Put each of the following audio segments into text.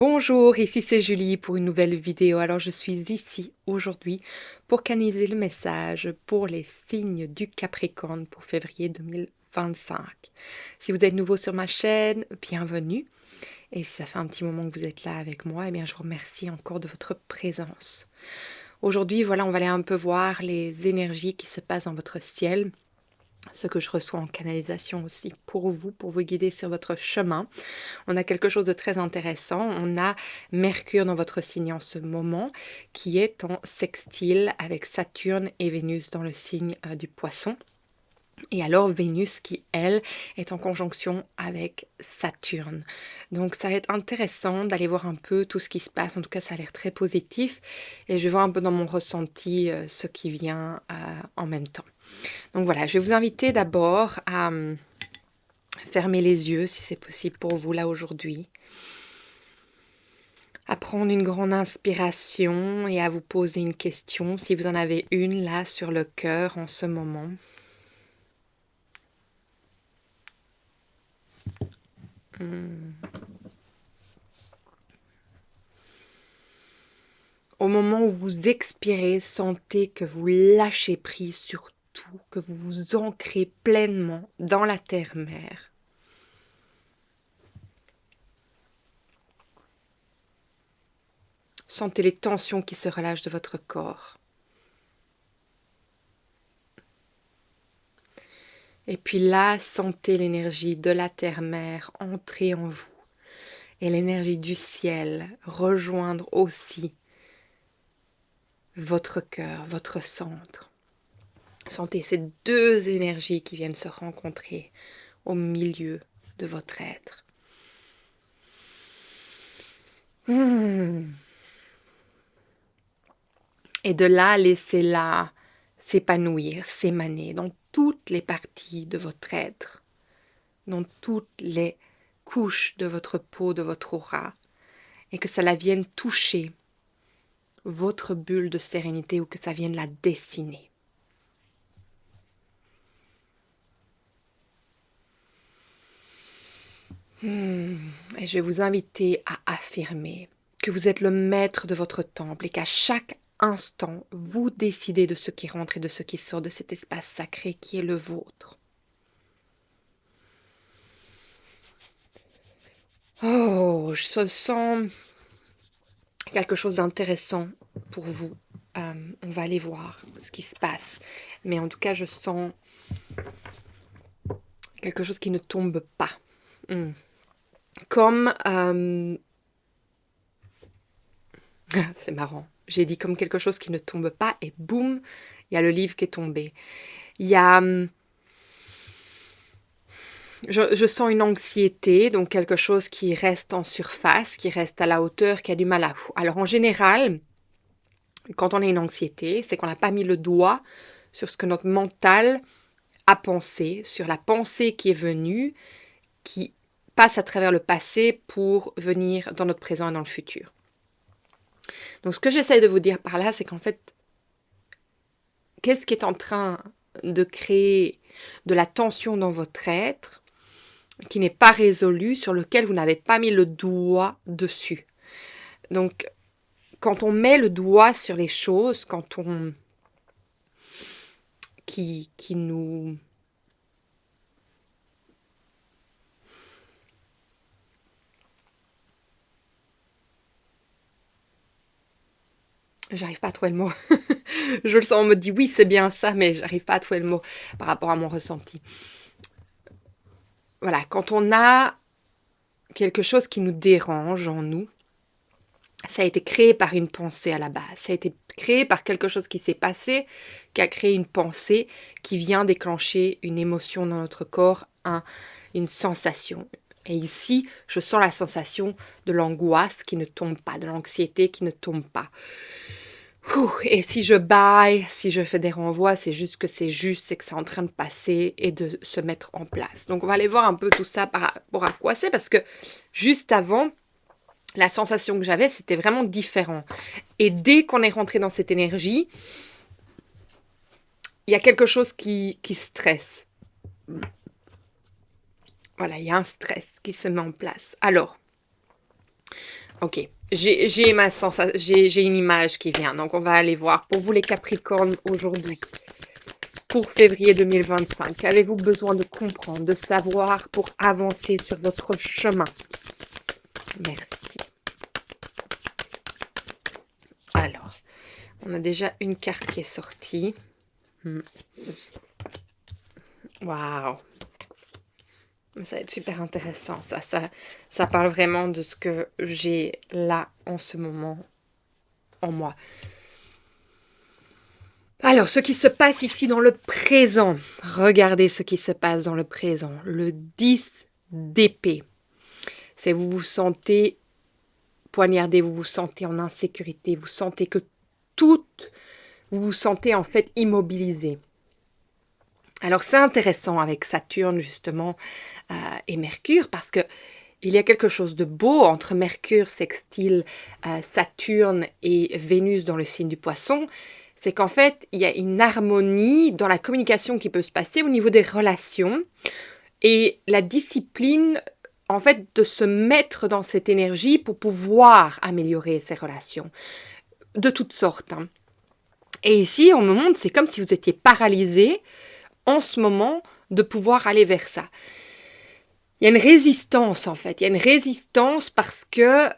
Bonjour, ici c'est Julie pour une nouvelle vidéo. Alors je suis ici aujourd'hui pour canaliser le message pour les signes du Capricorne pour février 2025. Si vous êtes nouveau sur ma chaîne, bienvenue. Et si ça fait un petit moment que vous êtes là avec moi, eh bien je vous remercie encore de votre présence. Aujourd'hui, voilà, on va aller un peu voir les énergies qui se passent dans votre ciel, ce que je reçois en canalisation aussi pour vous guider sur votre chemin. On a quelque chose de très intéressant. On a Mercure dans votre signe en ce moment, qui est en sextile avec Saturne et Vénus dans le signe du Poisson. Et alors Vénus qui, elle, est en conjonction avec Saturne. Donc ça va être intéressant d'aller voir un peu tout ce qui se passe. En tout cas, ça a l'air très positif. Et je vois un peu dans mon ressenti ce qui vient en même temps. Donc voilà, je vais vous inviter d'abord à fermer les yeux si c'est possible pour vous là aujourd'hui. À prendre une grande inspiration et à vous poser une question, si vous en avez une là sur le cœur en ce moment. Au moment où vous expirez, sentez que vous lâchez prise sur tout, que vous vous ancrez pleinement dans la terre-mère. Sentez les tensions qui se relâchent de votre corps. Et puis là, sentez l'énergie de la terre-mère entrer en vous. Et l'énergie du ciel rejoindre aussi votre cœur, votre centre. Sentez ces deux énergies qui viennent se rencontrer au milieu de votre être. Et de là, laissez-la s'épanouir, s'émaner dans toutes les parties de votre être, dans toutes les couches de votre peau, de votre aura, et que ça la vienne toucher votre bulle de sérénité ou que ça vienne la dessiner. Et je vais vous inviter à affirmer que vous êtes le maître de votre temple et qu'à chaque instant, vous décidez de ce qui rentre et de ce qui sort de cet espace sacré qui est le vôtre. Oh, je sens quelque chose d'intéressant pour vous. On va aller voir ce qui se passe. Mais en tout cas, je sens quelque chose qui ne tombe pas. Comme... c'est marrant. J'ai dit comme quelque chose qui ne tombe pas et boum, il y a le livre qui est tombé. Il y a... Je sens une anxiété, donc quelque chose qui reste en surface, qui reste à la hauteur, qui a du mal à... Alors en général, quand on a une anxiété, c'est qu'on n'a pas mis le doigt sur ce que notre mental a pensé, sur la pensée qui est venue, qui passe à travers le passé pour venir dans notre présent et dans le futur. Donc ce que j'essaie de vous dire par là, c'est qu'en fait, qu'est-ce qui est en train de créer de la tension dans votre être qui n'est pas résolue, sur lequel vous n'avez pas mis le doigt dessus. Donc, quand on met le doigt sur les choses, quand on... qui nous... J'arrive pas à trouver le mot. Je le sens, on me dit oui, c'est bien ça, mais j'arrive pas à trouver le mot par rapport à mon ressenti. Voilà, quand on a quelque chose qui nous dérange en nous, ça a été créé par une pensée à la base. Ça a été créé par quelque chose qui s'est passé, qui a créé une pensée qui vient déclencher une émotion dans notre corps, une sensation. Et ici, je sens la sensation de l'angoisse qui ne tombe pas, de l'anxiété qui ne tombe pas. Et si je baille, si je fais des renvois, c'est juste que c'est c'est en train de passer et de se mettre en place. Donc on va aller voir un peu tout ça par rapport à quoi c'est, parce que juste avant, la sensation que j'avais, c'était vraiment différent. Et dès qu'on est rentré dans cette énergie, il y a quelque chose qui stresse. Voilà, il y a un stress qui se met en place. Alors, Ok, j'ai ma sensation, j'ai une image qui vient, donc on va aller voir. Pour vous les Capricornes aujourd'hui, pour février 2025, qu'avez-vous besoin de comprendre, de savoir pour avancer sur votre chemin? Merci. Alors, on a déjà une carte qui est sortie. Waouh! Ça va être super intéressant. Ça parle vraiment de ce que j'ai là en ce moment en moi. Alors, ce qui se passe ici dans le présent. Regardez ce qui se passe dans le présent. Le 10 d'épée. C'est vous vous sentez poignardé, vous vous sentez en insécurité, vous sentez que tout, vous vous sentez en fait immobilisé. Alors c'est intéressant avec Saturne justement et Mercure parce que il y a quelque chose de beau entre Mercure sextile Saturne et Vénus dans le signe du Poisson. C'est qu'en fait, il y a une harmonie dans la communication qui peut se passer au niveau des relations et la discipline, en fait, de se mettre dans cette énergie pour pouvoir améliorer ces relations de toutes sortes. Hein. Et ici, on me montre, c'est comme si vous étiez paralysé en ce moment de pouvoir aller vers ça. Il y a une résistance en fait, il y a une résistance parce que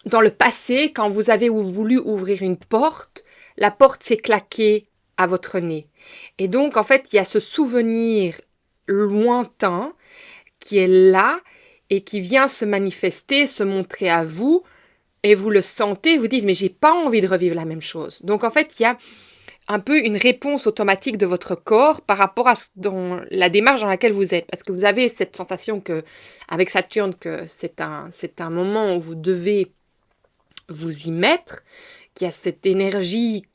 dans le passé, quand vous avez voulu ouvrir une porte, la porte s'est claquée à votre nez. Et donc en fait, il y a ce souvenir lointain qui est là et qui vient se manifester, se montrer à vous, et vous le sentez, vous dites mais j'ai pas envie de revivre la même chose. Donc en fait, il y a un peu une réponse automatique de votre corps par rapport à dans la démarche dans laquelle vous êtes. Parce que vous avez cette sensation que, avec Saturne, que c'est un moment où vous devez vous y mettre, qu'il y a cette énergie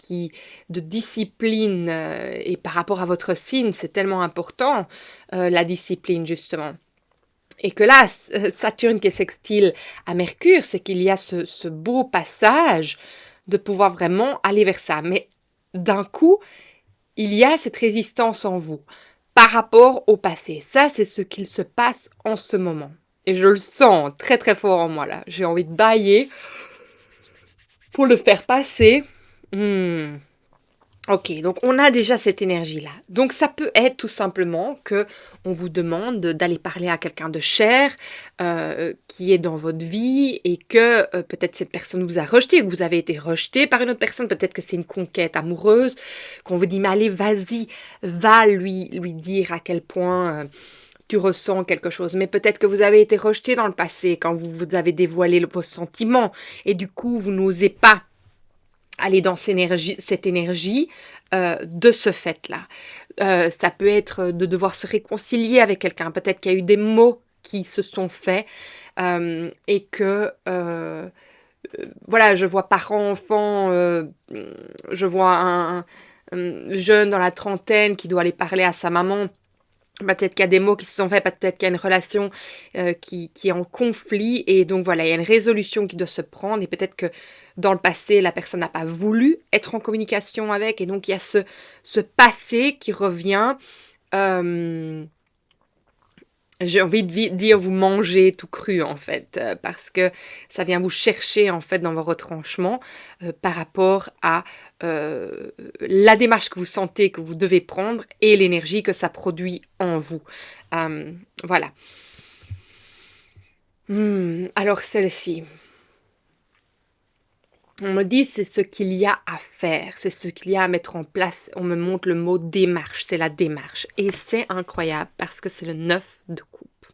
de discipline, et par rapport à votre signe, c'est tellement important, la discipline, justement. Et que là, Saturne qui est sextile à Mercure, c'est qu'il y a ce beau passage de pouvoir vraiment aller vers ça. Mais d'un coup, il y a cette résistance en vous par rapport au passé. Ça, c'est ce qu'il se passe en ce moment. Et je le sens très très fort en moi là. J'ai envie de bailler pour le faire passer. Ok, donc on a déjà cette énergie-là. Donc ça peut être tout simplement que on vous demande d'aller parler à quelqu'un de cher qui est dans votre vie et que peut-être cette personne vous a rejeté, ou que vous avez été rejeté par une autre personne, peut-être que c'est une conquête amoureuse, qu'on vous dit mais allez vas-y, va lui dire à quel point tu ressens quelque chose. Mais peut-être que vous avez été rejeté dans le passé quand vous avez dévoilé vos sentiments et du coup vous n'osez pas aller dans cette énergie de ce fait-là. Ça peut être de devoir se réconcilier avec quelqu'un. Peut-être qu'il y a eu des mots qui se sont faits et que, voilà, je vois parents, enfants, je vois un jeune dans la trentaine qui doit aller parler à sa maman. Peut-être qu'il y a des mots qui se sont faits, peut-être qu'il y a une relation qui est en conflit et donc voilà, il y a une résolution qui doit se prendre et peut-être que dans le passé, la personne n'a pas voulu être en communication avec et donc il y a ce passé qui revient. J'ai envie de dire vous mangez tout cru en fait, parce que ça vient vous chercher en fait dans vos retranchements par rapport à la démarche que vous sentez que vous devez prendre et l'énergie que ça produit en vous. Voilà. Alors celle-ci. On me dit c'est ce qu'il y a à faire, c'est ce qu'il y a à mettre en place. On me montre le mot démarche, c'est la démarche. Et c'est incroyable parce que c'est le 9 de coupe.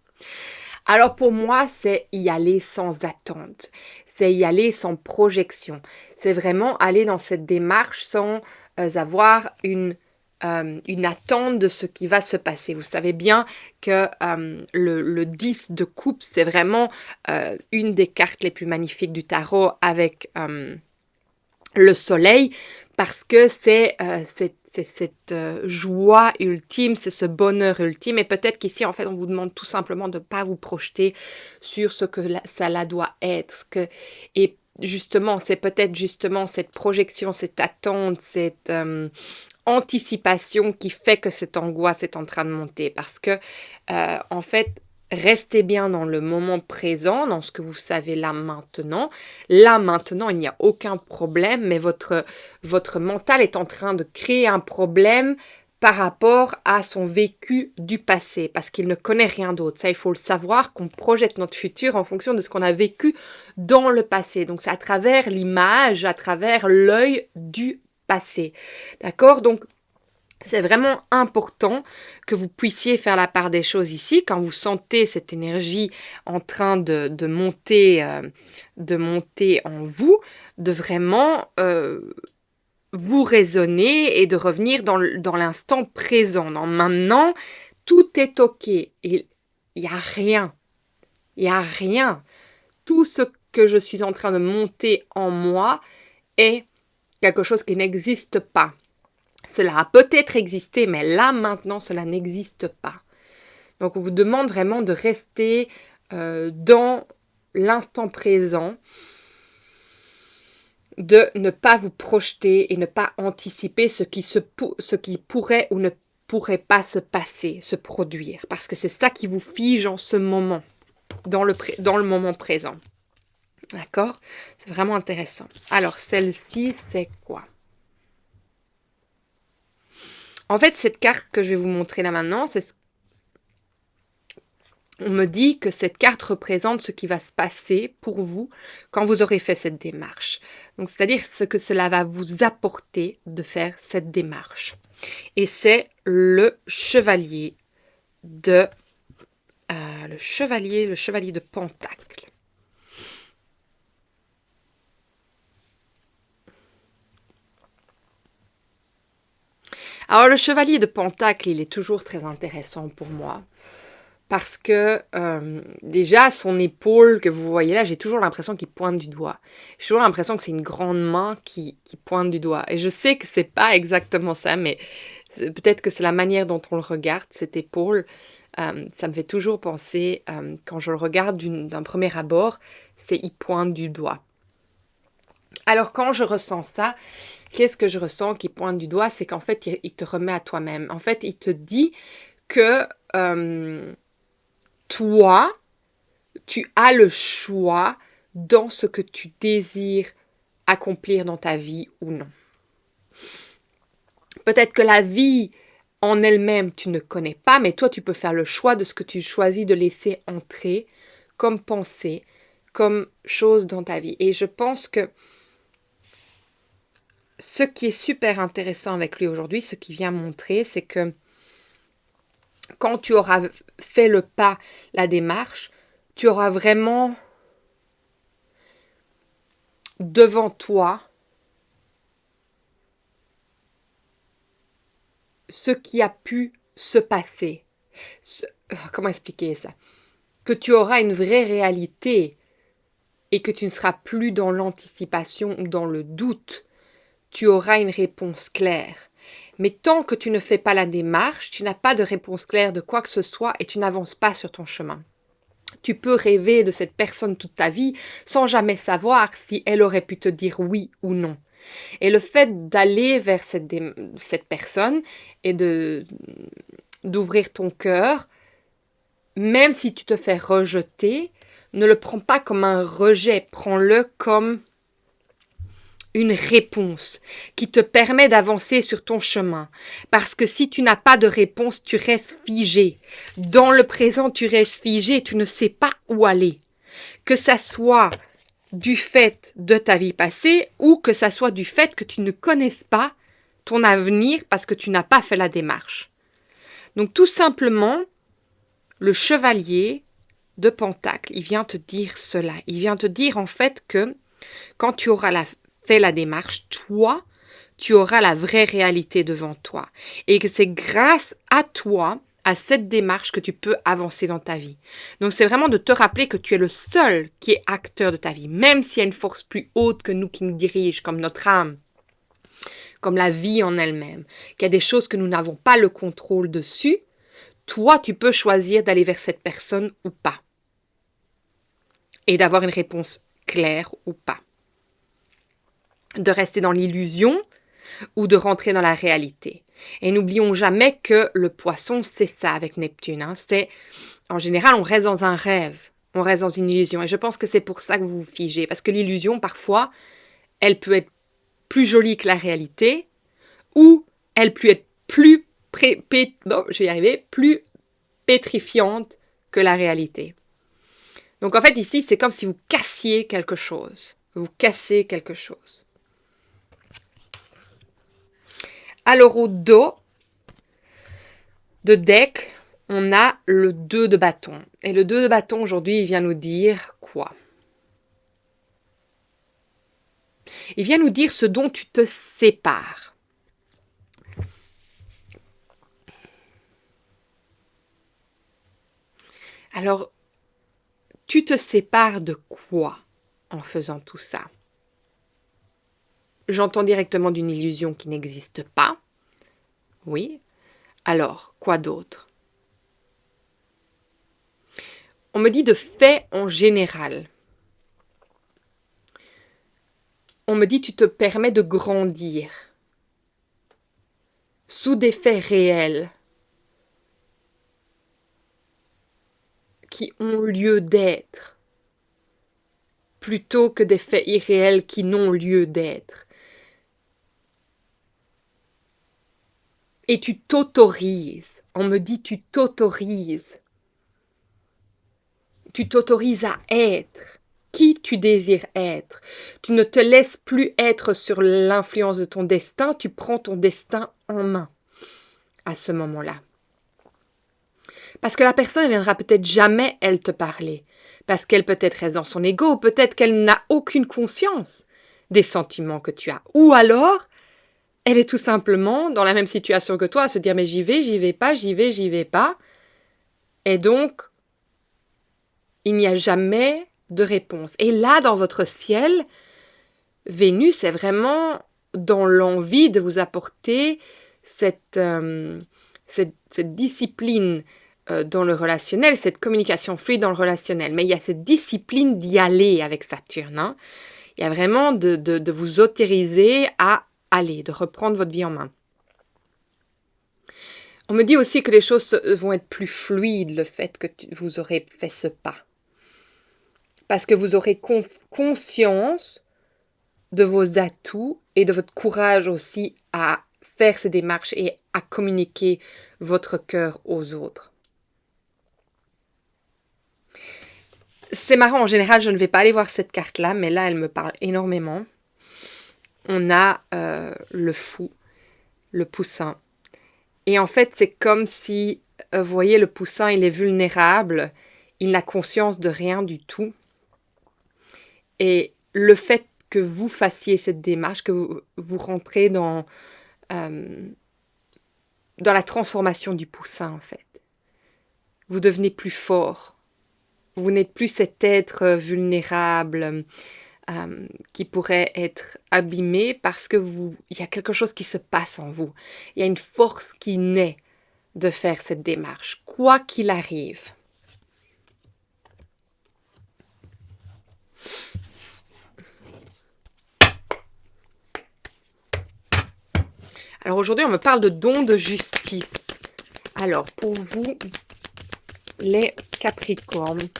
Alors pour moi, c'est y aller sans attente, c'est y aller sans projection. C'est vraiment aller dans cette démarche sans avoir une attente de ce qui va se passer. Vous savez bien que le 10 de coupe, c'est vraiment une des cartes les plus magnifiques du tarot avec le soleil, parce que c'est cette joie ultime, c'est ce bonheur ultime. Et peut-être qu'ici, en fait, on vous demande tout simplement de ne pas vous projeter sur ce que ça doit être. Et justement, c'est peut-être justement cette projection, cette attente, cette anticipation qui fait que cette angoisse est en train de monter. Parce que, en fait, Restez bien dans le moment présent, dans ce que vous savez là maintenant. Là maintenant, il n'y a aucun problème, mais votre mental est en train de créer un problème par rapport à son vécu du passé, parce qu'il ne connaît rien d'autre. Ça, il faut le savoir, qu'on projette notre futur en fonction de ce qu'on a vécu dans le passé. Donc, c'est à travers l'image, à travers l'œil du passé. D'accord? Donc, c'est vraiment important que vous puissiez faire la part des choses ici quand vous sentez cette énergie en train de monter en vous, de vraiment vous raisonner et de revenir dans l'instant présent. Dans maintenant, tout est OK. Et il n'y a rien. Il n'y a rien. Tout ce que je suis en train de monter en moi est quelque chose qui n'existe pas. Cela a peut-être existé, mais là, maintenant, cela n'existe pas. Donc, on vous demande vraiment de rester dans l'instant présent, de ne pas vous projeter et ne pas anticiper ce qui pourrait ou ne pourrait pas se passer, se produire. Parce que c'est ça qui vous fige en ce moment, dans le moment présent. D'accord? C'est vraiment intéressant. Alors, celle-ci, c'est quoi? En fait, cette carte que je vais vous montrer là maintenant, on me dit que cette carte représente ce qui va se passer pour vous quand vous aurez fait cette démarche. Donc, c'est-à-dire ce que cela va vous apporter de faire cette démarche. Et c'est le chevalier de Pentacle. Alors, le chevalier de Pentacle, il est toujours très intéressant pour moi. Parce que déjà, son épaule que vous voyez là, j'ai toujours l'impression qu'il pointe du doigt. J'ai toujours l'impression que c'est une grande main qui pointe du doigt. Et je sais que c'est pas exactement ça, mais peut-être que c'est la manière dont on le regarde, cette épaule. Ça me fait toujours penser, quand je le regarde d'un premier abord, c'est il pointe du doigt. Alors quand je ressens ça, qu'est-ce que je ressens qui pointe du doigt? C'est qu'en fait, il te remet à toi-même. En fait, il te dit que toi, tu as le choix dans ce que tu désires accomplir dans ta vie ou non. Peut-être que la vie en elle-même, tu ne connais pas, mais toi, tu peux faire le choix de ce que tu choisis de laisser entrer comme pensée, comme chose dans ta vie. Et je pense que ce qui est super intéressant avec lui aujourd'hui, ce qu'il vient montrer, c'est que quand tu auras fait le pas, la démarche, tu auras vraiment devant toi ce qui a pu se passer. Comment expliquer ça? Que tu auras une vraie réalité et que tu ne seras plus dans l'anticipation ou dans le doute. Tu auras une réponse claire. Mais tant que tu ne fais pas la démarche, tu n'as pas de réponse claire de quoi que ce soit et tu n'avances pas sur ton chemin. Tu peux rêver de cette personne toute ta vie sans jamais savoir si elle aurait pu te dire oui ou non. Et le fait d'aller vers cette personne et d'ouvrir ton cœur, même si tu te fais rejeter, ne le prends pas comme un rejet, prends-le comme une réponse qui te permet d'avancer sur ton chemin. Parce que si tu n'as pas de réponse, tu restes figé. Dans le présent, tu restes figé, tu ne sais pas où aller. Que ça soit du fait de ta vie passée ou que ça soit du fait que tu ne connaisses pas ton avenir parce que tu n'as pas fait la démarche. Donc tout simplement, le chevalier de Pentacle, il vient te dire cela. Il vient te dire en fait que quand tu auras fait la démarche, toi, tu auras la vraie réalité devant toi. Et que c'est grâce à toi, à cette démarche, que tu peux avancer dans ta vie. Donc c'est vraiment de te rappeler que tu es le seul qui est acteur de ta vie. Même s'il y a une force plus haute que nous qui nous dirige, comme notre âme, comme la vie en elle-même, qu'il y a des choses que nous n'avons pas le contrôle dessus, toi, tu peux choisir d'aller vers cette personne ou pas. Et d'avoir une réponse claire ou pas. De rester dans l'illusion ou de rentrer dans la réalité. Et n'oublions jamais que le poisson, c'est ça avec Neptune. C'est En général, on reste dans un rêve, on reste dans une illusion. Et je pense que c'est pour ça que vous vous figez. Parce que l'illusion, parfois, elle peut être plus jolie que la réalité, ou elle peut être plus, plus pétrifiante que la réalité. Donc en fait, ici, c'est comme si vous cassiez quelque chose. Vous cassez quelque chose. Alors au dos de deck, on a le 2 de bâton. Et le 2 de bâton, aujourd'hui, il vient nous dire quoi? Il vient nous dire ce dont tu te sépares. Alors, tu te sépares de quoi en faisant tout ça? J'entends directement d'une illusion qui n'existe pas. Oui. Alors, quoi d'autre? On me dit de faits en général. On me dit tu te permets de grandir sous des faits réels qui ont lieu d'être plutôt que des faits irréels qui n'ont lieu d'être. Et tu t'autorises. On me dit tu t'autorises. Tu t'autorises à être qui tu désires être. Tu ne te laisses plus être sur l'influence de ton destin, tu prends ton destin en main à ce moment-là. Parce que la personne ne viendra peut-être jamais, elle, te parler. Parce qu'elle peut-être reste dans son ego, ou peut-être qu'elle n'a aucune conscience des sentiments que tu as. Ou alors, elle est tout simplement dans la même situation que toi, à se dire mais j'y vais pas, j'y vais pas. Et donc, il n'y a jamais de réponse. Et là, dans votre ciel, Vénus est vraiment dans l'envie de vous apporter cette discipline dans le relationnel, cette communication fluide dans le relationnel. Mais il y a cette discipline d'y aller avec Saturne. Hein. Il y a vraiment de vous autoriser à aller, de reprendre votre vie en main. On me dit aussi que les choses vont être plus fluides, le fait que vous aurez fait ce pas. Parce que vous aurez conscience de vos atouts et de votre courage aussi à faire ces démarches et à communiquer votre cœur aux autres. C'est marrant, en général, je ne vais pas aller voir cette carte-là, mais là, elle me parle énormément. On a le fou, le poussin. Et en fait, c'est comme si, vous voyez, le poussin, il est vulnérable, il n'a conscience de rien du tout. Et le fait que vous fassiez cette démarche, que vous rentrez dans la transformation du poussin, en fait. Vous devenez plus fort. Vous n'êtes plus cet être vulnérable qui pourrait être abîmé parce que il y a quelque chose qui se passe en vous. Il y a une force qui naît de faire cette démarche, quoi qu'il arrive. Alors aujourd'hui, on me parle de don de justice. Alors, pour vous, les Capricornes,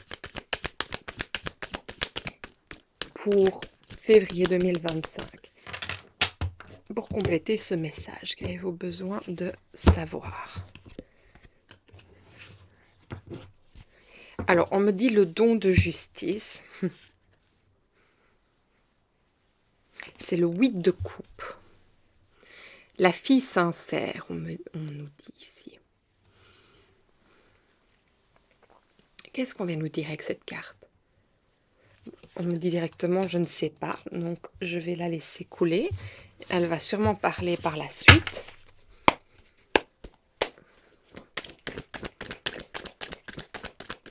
pour février 2025, pour compléter ce message, qu'avez-vous besoin de savoir? Alors, on me dit le don de justice. C'est le 8 de coupe. La fille sincère, on nous dit ici. Qu'est-ce qu'on vient nous dire avec cette carte? On me dit directement, je ne sais pas, donc je vais la laisser couler. Elle va sûrement parler par la suite.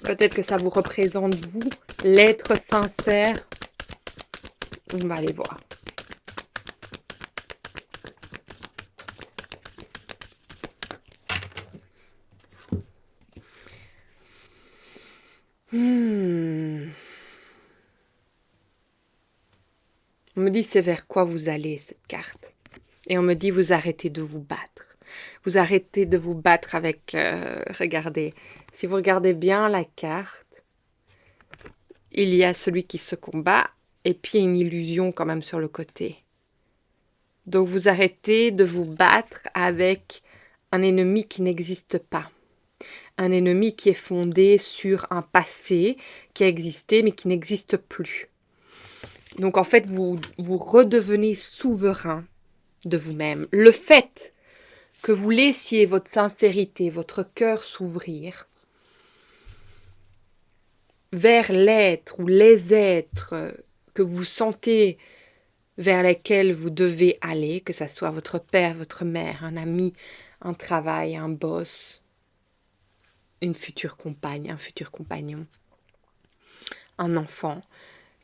Peut-être que ça vous représente, vous, l'être sincère. On va aller voir. On me dit c'est vers quoi vous allez cette carte. Et on me dit vous arrêtez de vous battre. Vous arrêtez de vous battre avec, regardez, Si vous regardez bien la carte, il y a celui qui se combat et puis une illusion quand même sur le côté. Donc vous arrêtez de vous battre avec un ennemi qui n'existe pas. Un ennemi qui est fondé sur un passé qui a existé mais qui n'existe plus. Donc en fait, vous redevenez souverain de vous-même. Le fait que vous laissiez votre sincérité, votre cœur s'ouvrir vers l'être ou les êtres que vous sentez vers lesquels vous devez aller, que ce soit votre père, votre mère, un ami, un travail, un boss, une future compagne, un futur compagnon, un enfant,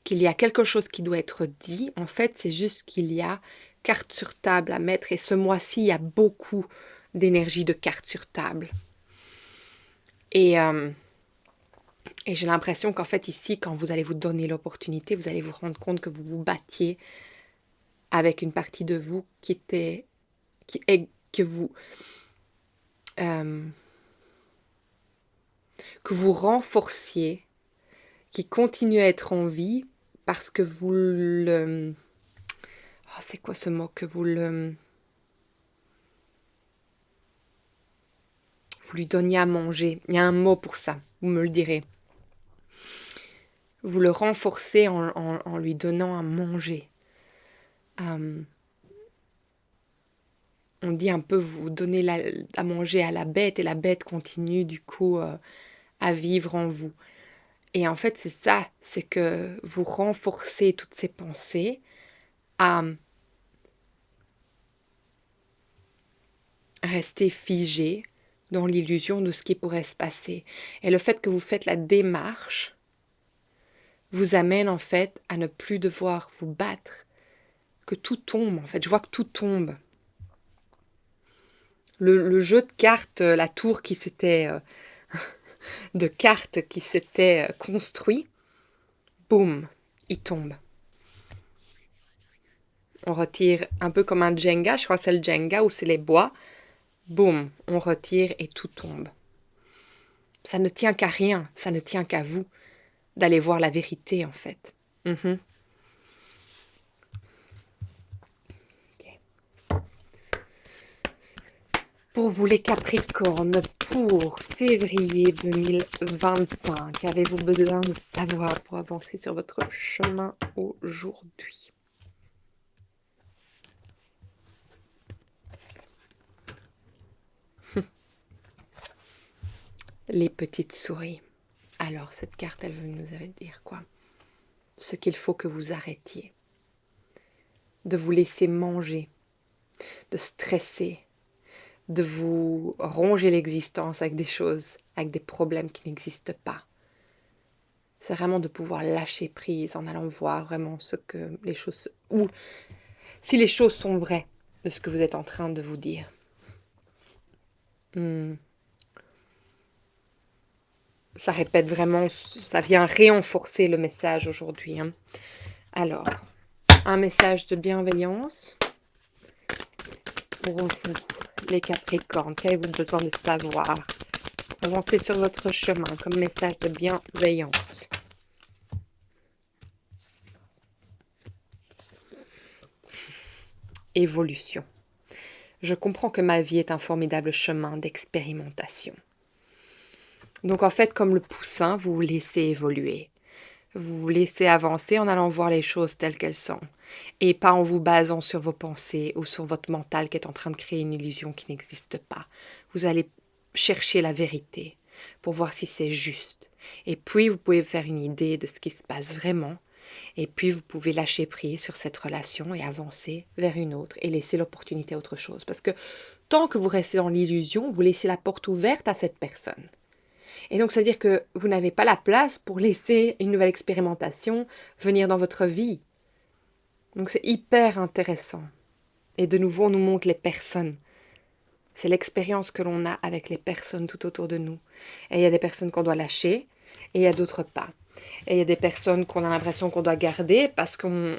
qu'il y a quelque chose qui doit être dit. En fait, c'est juste qu'il y a carte sur table à mettre. Et ce mois-ci, il y a beaucoup d'énergie de carte sur table. Et j'ai l'impression qu'en fait, ici, quand vous allez vous donner l'opportunité, vous allez vous rendre compte que vous vous battiez avec une partie de vous que vous renforciez, qui continue à être en vie parce que vous le... Oh, c'est quoi ce mot? Que vous lui donniez à manger. Il y a un mot pour ça, vous me le direz. Vous le renforcez en lui donnant à manger. On dit un peu, vous donnez à manger à la bête et la bête continue du coup à vivre en vous. Et en fait, c'est ça, c'est que vous renforcez toutes ces pensées à rester figé dans l'illusion de ce qui pourrait se passer. Et le fait que vous faites la démarche vous amène en fait à ne plus devoir vous battre, que tout tombe en fait. Je vois que tout tombe. Le jeu de cartes, la tour qui s'était de cartes qui s'était construit, boum, il tombe. On retire un peu comme un Jenga, je crois que c'est le Jenga ou c'est les bois. Boum, on retire et tout tombe. Ça ne tient qu'à rien, ça ne tient qu'à vous d'aller voir la vérité en fait. Okay. Pour vous les Capricornes, pour février 2025, qu'avez-vous besoin de savoir pour avancer sur votre chemin aujourd'hui? Les petites souris. Alors, cette carte, elle veut nous dire quoi? Ce qu'il faut que vous arrêtiez. De vous laisser manger, de stresser, de vous ronger l'existence avec des choses, avec des problèmes qui n'existent pas. C'est vraiment de pouvoir lâcher prise en allant voir vraiment ce que les choses... ou si les choses sont vraies de ce que vous êtes en train de vous dire. Ça répète vraiment, ça vient renforcer le message aujourd'hui. Hein. Alors, un message de bienveillance pour vous, les Capricornes. Qu'avez-vous besoin de savoir? Avancez sur votre chemin comme message de bienveillance. Évolution. Je comprends que ma vie est un formidable chemin d'expérimentation. Donc en fait, comme le poussin, vous vous laissez évoluer. Vous vous laissez avancer en allant voir les choses telles qu'elles sont. Et pas en vous basant sur vos pensées ou sur votre mental qui est en train de créer une illusion qui n'existe pas. Vous allez chercher la vérité pour voir si c'est juste. Et puis vous pouvez faire une idée de ce qui se passe vraiment. Et puis vous pouvez lâcher prise sur cette relation et avancer vers une autre et laisser l'opportunité à autre chose. Parce que tant que vous restez dans l'illusion, vous laissez la porte ouverte à cette personne. Et donc ça veut dire que vous n'avez pas la place pour laisser une nouvelle expérimentation venir dans votre vie. Donc c'est hyper intéressant. Et de nouveau, on nous montre les personnes. C'est l'expérience que l'on a avec les personnes tout autour de nous. Et il y a des personnes qu'on doit lâcher et il y a d'autres pas. Et il y a des personnes qu'on a l'impression qu'on doit garder parce qu'on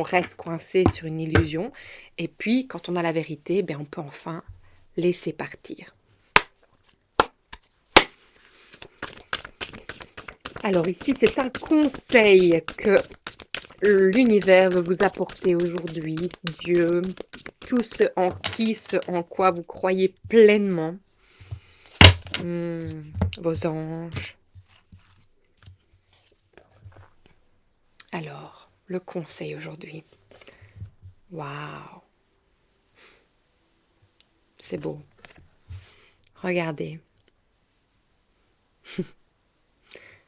reste coincé sur une illusion. Et puis, quand on a la vérité, on peut enfin laisser partir. Alors ici, c'est un conseil que l'univers veut vous apporter aujourd'hui. Dieu, tout ce en quoi vous croyez pleinement. Vos anges. Alors, le conseil aujourd'hui. Waouh! C'est beau. Regardez.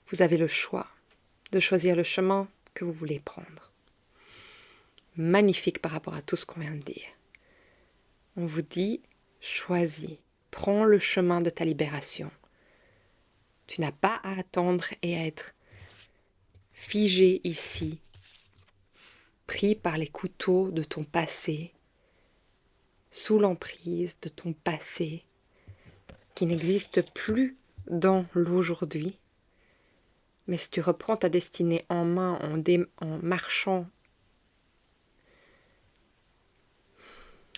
Vous avez le choix de choisir le chemin que vous voulez prendre. Magnifique par rapport à tout ce qu'on vient de dire. On vous dit, choisis, prends le chemin de ta libération. Tu n'as pas à attendre et à être figé ici, pris par les couteaux de ton passé, sous l'emprise de ton passé, qui n'existe plus dans l'aujourd'hui. Mais si tu reprends ta destinée en main en marchant,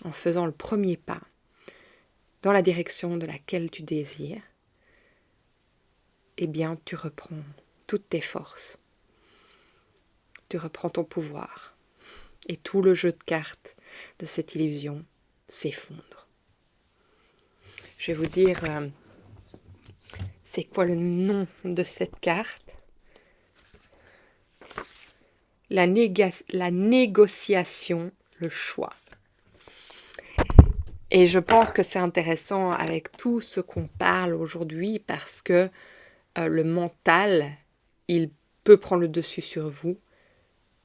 en faisant le premier pas dans la direction de laquelle tu désires, eh bien tu reprends toutes tes forces. Tu reprends ton pouvoir. Et tout le jeu de cartes de cette illusion s'effondre. Je vais vous dire, c'est quoi le nom de cette carte? La négociation, le choix. Et je pense que c'est intéressant avec tout ce qu'on parle aujourd'hui parce que le mental, il peut prendre le dessus sur vous.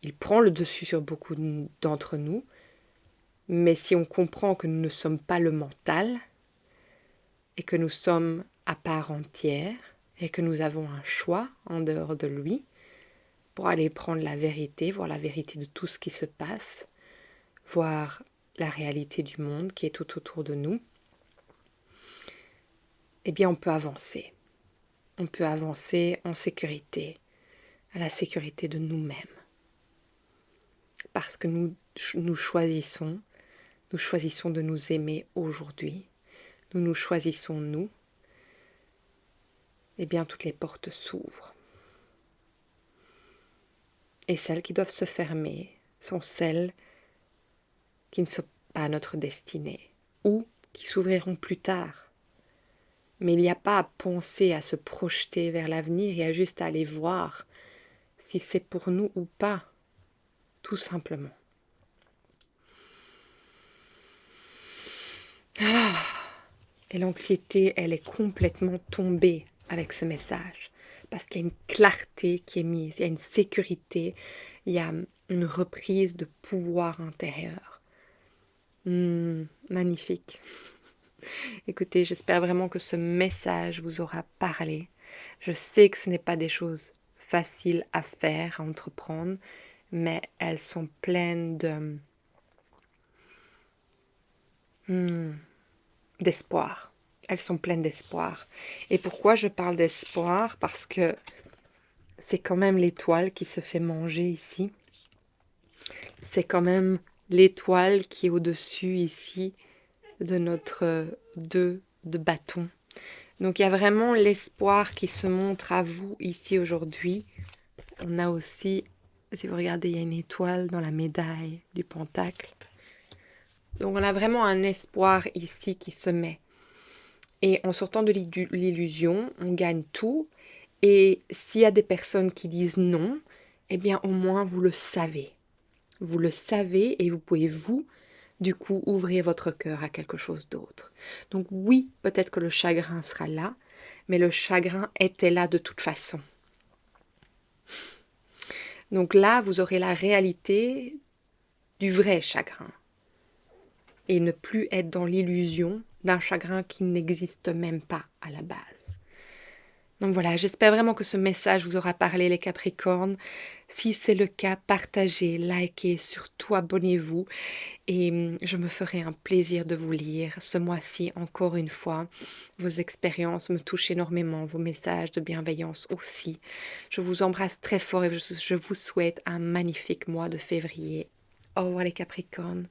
Il prend le dessus sur beaucoup d'entre nous. Mais si on comprend que nous ne sommes pas le mental et que nous sommes à part entière et que nous avons un choix en dehors de lui, pour aller prendre la vérité, voir la vérité de tout ce qui se passe, voir la réalité du monde qui est tout autour de nous, eh bien on peut avancer. On peut avancer en sécurité, à la sécurité de nous-mêmes. Parce que nous choisissons de nous aimer aujourd'hui, nous choisissons nous, eh bien toutes les portes s'ouvrent. Et celles qui doivent se fermer sont celles qui ne sont pas notre destinée ou qui s'ouvriront plus tard. Mais il n'y a pas à penser, à se projeter vers l'avenir, il y a juste à aller voir si c'est pour nous ou pas, tout simplement. Et l'anxiété, elle est complètement tombée avec ce message. Parce qu'il y a une clarté qui est mise, il y a une sécurité, il y a une reprise de pouvoir intérieur. Magnifique. Écoutez, j'espère vraiment que ce message vous aura parlé. Je sais que ce n'est pas des choses faciles à faire, à entreprendre, mais elles sont pleines d'espoir. Elles sont pleines d'espoir. Et pourquoi je parle d'espoir? Parce que c'est quand même l'étoile qui se fait manger ici. C'est quand même l'étoile qui est au-dessus ici de notre 2 de bâton. Donc il y a vraiment l'espoir qui se montre à vous ici aujourd'hui. On a aussi, si vous regardez, il y a une étoile dans la médaille du pentacle. Donc on a vraiment un espoir ici qui se met. Et en sortant de l'illusion, on gagne tout. Et s'il y a des personnes qui disent non, eh bien au moins vous le savez. Vous le savez et vous pouvez du coup, ouvrir votre cœur à quelque chose d'autre. Donc oui, peut-être que le chagrin sera là, mais le chagrin était là de toute façon. Donc là, vous aurez la réalité du vrai chagrin. Et ne plus être dans l'illusion d'un chagrin qui n'existe même pas à la base. Donc voilà, j'espère vraiment que ce message vous aura parlé, les Capricornes. Si c'est le cas, partagez, likez, surtout abonnez-vous. Et je me ferai un plaisir de vous lire ce mois-ci encore une fois. Vos expériences me touchent énormément, vos messages de bienveillance aussi. Je vous embrasse très fort et je vous souhaite un magnifique mois de février. Au revoir les Capricornes.